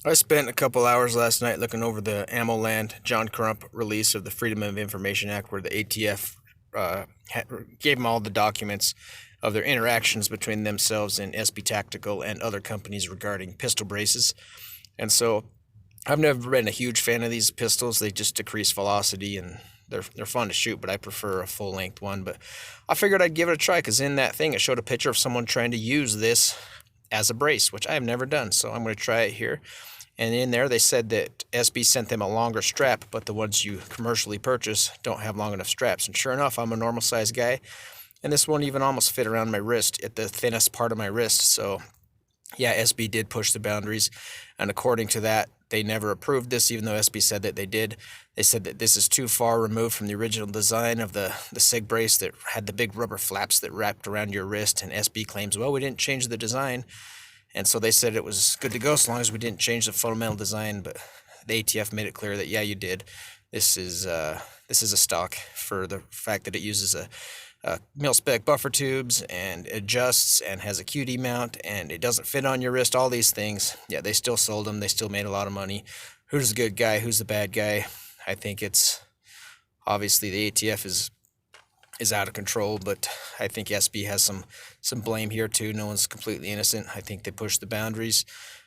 I spent a couple hours last night looking over the AMOLand John Crump release of the Freedom of Information Act, where the ATF uh, gave them all the documents of their interactions between themselves and SB Tactical and other companies regarding pistol braces. And so I've never been a huge fan of these pistols. They just decrease velocity and they're fun to shoot, but I prefer a full length one. But I figured I'd give it a try because in that thing it showed a picture of someone trying to use this as a brace, which I have never done. So I'm going to try it here. And in there, they said that SB sent them a longer strap, but the ones you commercially purchase don't have long enough straps. And sure enough, I'm a normal size guy, and this one even almost fit around my wrist at the thinnest part of my wrist. So, yeah, SB did push the boundaries. And according to that, they never approved this, even though SB said that they did. They said that this is too far removed from the original design of the SIG brace that had the big rubber flaps that wrapped around your wrist. And SB claims, well, we didn't change the design. And so they said it was good to go as long as we didn't change the fundamental design. But the ATF made it clear that yeah, you did. This is a stock for the fact that it uses a mil-spec buffer tubes and adjusts and has a QD mount and it doesn't fit on your wrist. All these things, yeah, they still sold them. They still made a lot of money. Who's the good guy? Who's the bad guy? I think it's obviously the ATF is out of control, but I think SB has some blame here too. No one's completely innocent. I think they pushed the boundaries.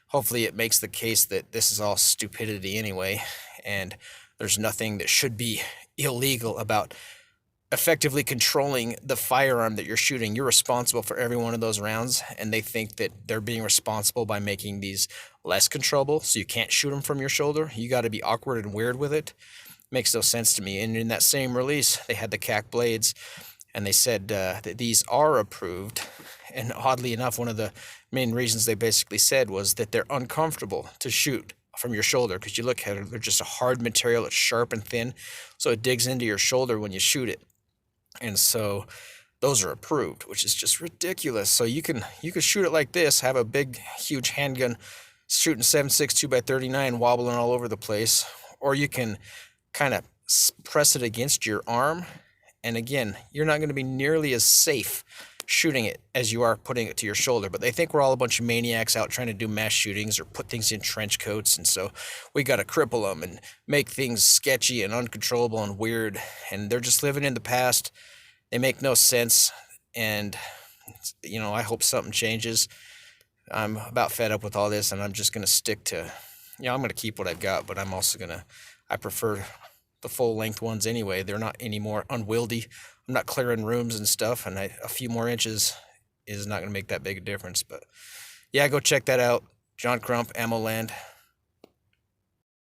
Hopefully it makes the case that this is all stupidity anyway, and there's nothing that should be illegal about effectively controlling the firearm that you're shooting. You're responsible for every one of those rounds, and they think that they're being responsible by making these less controllable, so you can't shoot them from your shoulder. You got to be awkward and weird with it. Makes no sense to me. And in that same release, they had the CAC blades, and they said that these are approved. And oddly enough, one of the main reasons they basically said was that they're uncomfortable to shoot from your shoulder because you look at it, they're just a hard material. It's sharp and thin, so it digs into your shoulder when you shoot it. And so those are approved, which is just ridiculous. So you can shoot it like this, have a big, huge handgun shooting 7.62 by 39, wobbling all over the place, or you can kind of press it against your arm. And again, you're not going to be nearly as safe shooting it as you are putting it to your shoulder. But they think we're all a bunch of maniacs out trying to do mass shootings or put things in trench coats. And so we got to cripple them and make things sketchy and uncontrollable and weird. And they're just living in the past. They make no sense. And, I hope something changes. I'm about fed up with all this, and I'm just going to stick to, I'm going to keep what I've got, but I prefer the full length ones anyway. They're not any more unwieldy. I'm not clearing rooms and stuff, and a few more inches is not going to make that big a difference. But yeah, go check that out. John Crump, AMOLand.